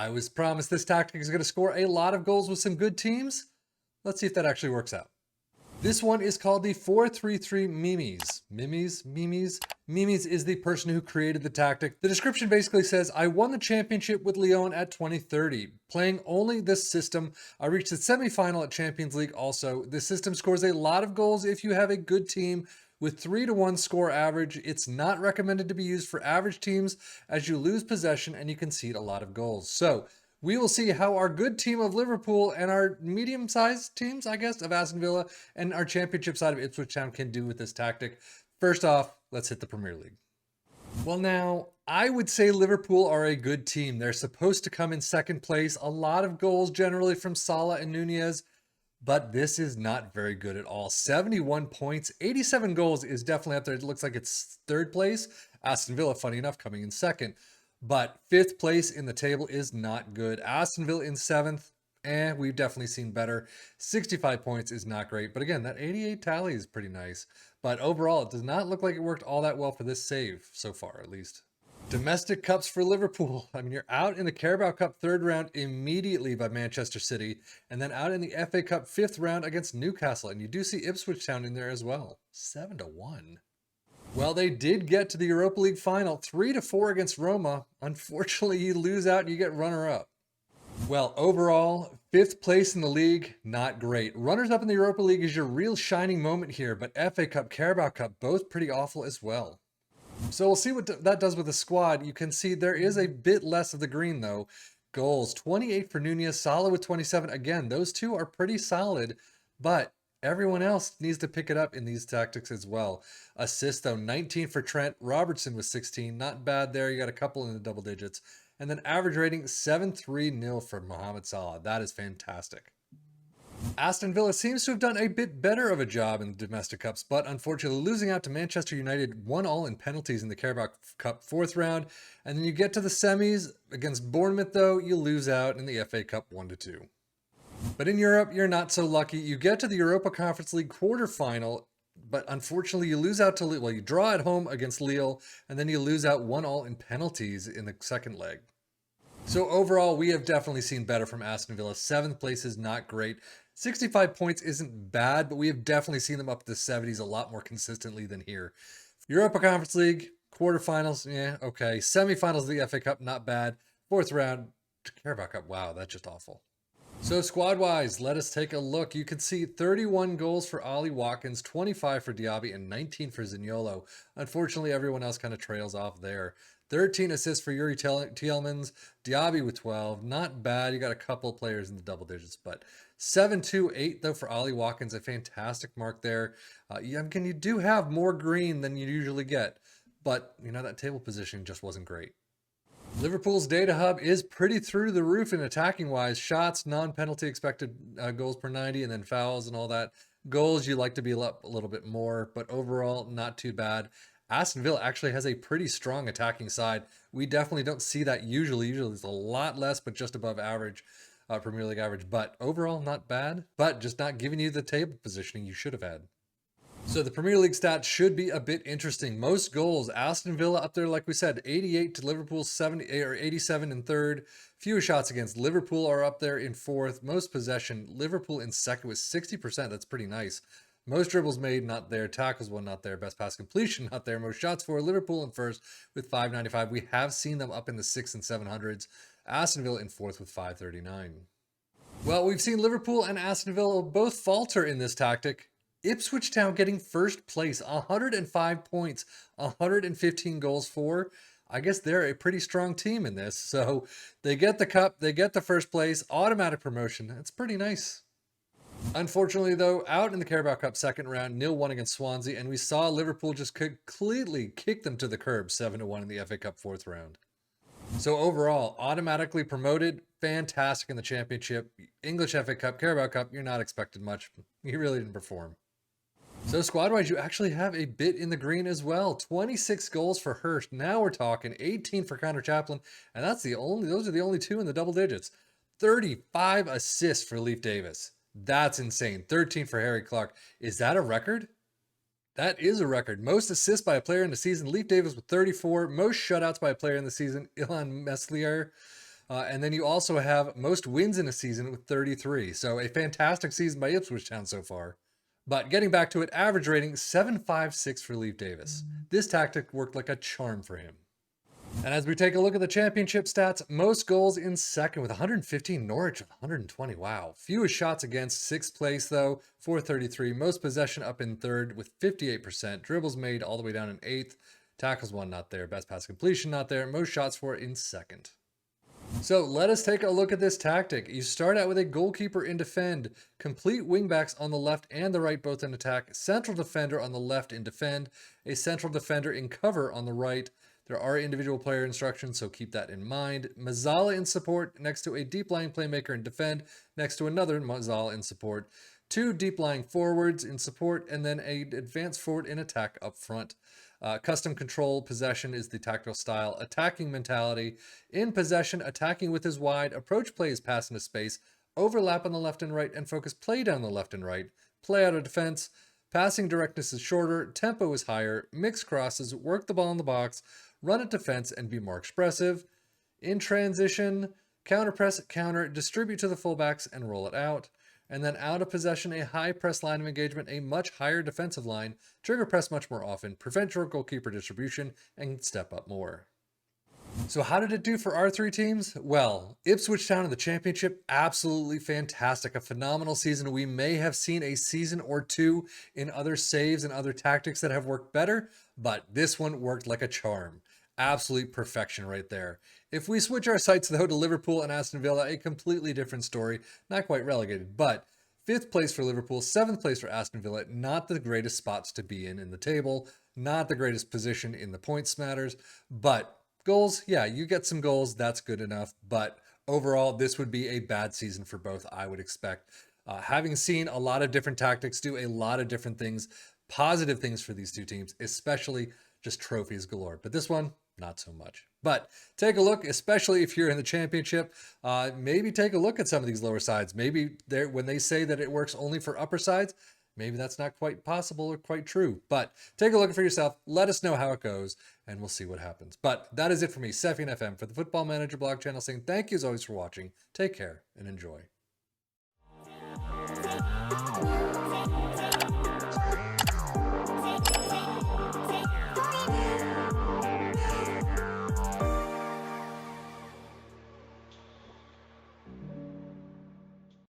I was promised this tactic is going to score a lot of goals with some good teams. Let's see if that actually works out. This one is called the 4-3-3 Mimes. Mimes is the person who created the tactic. The description basically says, I won the championship with Lyon at 2030. Playing only this system, I reached the semifinal at Champions League also. This system scores a lot of goals if you have a good team with 3-1 score average. It's not recommended to be used for average teams as you lose possession and you concede a lot of goals. So we will see how our good team of Liverpool and our medium-sized teams, I guess, of Aston Villa and our championship side of Ipswich Town can do with this tactic. First off, let's hit the Premier League. Well, now, I would say Liverpool are a good team. They're supposed to come in second place. A lot of goals generally from Salah and Nunez, but this is not very good at all. 71 points, 87 goals is definitely up there. It looks like it's third place. Aston Villa, funny enough, coming in second. But fifth place in the table is not good. Aston Villa in seventh, we've definitely seen better. 65 points is not great. But again, that 88 tally is pretty nice. But overall, it does not look like it worked all that well for this save so far, at least. Domestic cups for Liverpool. I mean, you're out in the Carabao Cup third round immediately by Manchester City, and then out in the FA Cup fifth round against Newcastle. And you do see Ipswich Town in there as well. 7-1. Well, they did get to the Europa League final, 3-4 against Roma. Unfortunately, you lose out and you get runner-up. Well, overall, fifth place in the league, not great. Runners-up in the Europa League is your real shining moment here, but FA Cup, Carabao Cup, both pretty awful as well. So we'll see what that does with the squad. You can see there is a bit less of the green, though. Goals, 28 for Nunez, Salah with 27. Again, those two are pretty solid, but everyone else needs to pick it up in these tactics as well. Assists, though, 19 for Trent. Robertson with 16. Not bad there. You got a couple in the double digits. And then average rating, 7-3-0 for Mohamed Salah. That is fantastic. Aston Villa seems to have done a bit better of a job in the domestic cups, but unfortunately losing out to Manchester United 1-1 in penalties in the Carabao Cup fourth round. And then you get to the semis against Bournemouth, though, you lose out in the FA Cup 1-2. But in Europe, you're not so lucky. You get to the Europa Conference League quarterfinal, but unfortunately you lose out to, well, you draw at home against Lille, and then you lose out 1-1 in penalties in the second leg. So overall, we have definitely seen better from Aston Villa. Seventh place is not great. 65 points isn't bad, but we have definitely seen them up to the 70s a lot more consistently than here. Europa Conference League, quarterfinals, yeah, okay. Semifinals of the FA Cup, not bad. Fourth round, Carabao Cup, wow, that's just awful. So squad-wise, let us take a look. You can see 31 goals for Ollie Watkins, 25 for Diaby, and 19 for Zaniolo. Unfortunately, everyone else kind of trails off there. 13 assists for Yuri Tielemans, Diaby with 12. Not bad. You got a couple players in the double digits, but 7-2-8 though for Ollie Watkins, a fantastic mark there. Again, you do have more green than you usually get, but you know that table positioning just wasn't great. Liverpool's data hub is pretty through the roof in attacking wise. Shots, non-penalty expected goals per 90, and then fouls and all that. Goals, you like to be up a little bit more, but overall, not too bad. Aston Villa actually has a pretty strong attacking side. We definitely don't see that usually. Usually it's a lot less, but just above average, Premier League average. But overall, not bad, but just not giving you the table positioning you should have had. So the Premier League stats should be a bit interesting. Most goals, Aston Villa up there, like we said, 88 to Liverpool's 70 or 87 in third. Fewer shots against. Liverpool are up there in fourth. Most possession, Liverpool in second with 60%. That's pretty nice. Most dribbles made, not there. Tackles won, not there. Best pass completion, not there. Most shots for Liverpool in first with 595. We have seen them up in the 600s and 700s. Aston Villa in fourth with 539. Well, we've seen Liverpool and Aston Villa both falter in this tactic. Ipswich Town getting first place, 105 points, 115 goals for. I guess they're a pretty strong team in this. So they get the cup, they get the first place, automatic promotion. That's pretty nice. Unfortunately, though, out in the Carabao Cup second round, 0-1 against Swansea, and we saw Liverpool just completely kick them to the curb, 7-1 in the FA Cup fourth round. So overall, automatically promoted, fantastic in the championship. English FA Cup, Carabao Cup, you're not expected much. You really didn't perform. So squad-wise, you actually have a bit in the green as well. 26 goals for Hurst. Now we're talking 18 for Connor Chaplin, and those are the only two in the double digits. 35 assists for Leif Davis. That's insane. 13 for Harry Clark. Is that a record? That is a record. Most assists by a player in the season, Leif Davis with 34. Most shutouts by a player in the season, Ilan Meslier. And then you also have most wins in a season with 33. So a fantastic season by Ipswich Town so far. But getting back to it, average rating 7.56 for Leif Davis. This tactic worked like a charm for him. And as we take a look at the championship stats, most goals in second with 115, Norwich with 120. Wow. Fewest shots against, sixth place though, 433. Most possession up in third with 58%. Dribbles made all the way down in eighth. Tackles won not there. Best pass completion not there. Most shots for in second. So let us take a look at this tactic. You start out with a goalkeeper in defend, complete wingbacks on the left and the right both in attack, central defender on the left in defend, a central defender in cover on the right. There are individual player instructions, so keep that in mind. Mazzala in support next to a deep lying playmaker in defend, next to another Mazzala in support. Two deep lying forwards in support, and then an advanced forward in attack up front. Custom control possession is the tactical style. Attacking mentality. In possession, attacking with his wide. Approach play is pass into space. Overlap on the left and right, and focus play down the left and right. Play out of defense. Passing directness is shorter. Tempo is higher. Mix crosses. Work the ball in the box. Run at defense and be more expressive. In transition, counter press, counter, distribute to the fullbacks and roll it out. And then out of possession, a high press line of engagement, a much higher defensive line, trigger press much more often, prevent short goalkeeper distribution, and step up more. So how did it do for our three teams? Well, Ipswich Town in the championship, absolutely fantastic. A phenomenal season. We may have seen a season or two in other saves and other tactics that have worked better, but this one worked like a charm. Absolute perfection right there. If we switch our sights though to Liverpool and Aston Villa, a completely different story. Not quite relegated, but 5th place for Liverpool, 7th place for Aston Villa. Not the greatest spots to be in the table. Not the greatest position in the points matters, but goals, yeah, you get some goals. That's good enough. But overall, this would be a bad season for both, I would expect. Having seen a lot of different tactics do a lot of different things, positive things for these two teams, especially just trophies galore. But this one, not so much. But take a look, especially if you're in the championship, maybe take a look at some of these lower sides. Maybe when they say that it works only for upper sides, maybe that's not quite possible or quite true. But take a look for yourself. Let us know how it goes, and we'll see what happens. But that is it for me, Sefian FM, for the Football Manager blog channel, saying thank you as always for watching. Take care and enjoy.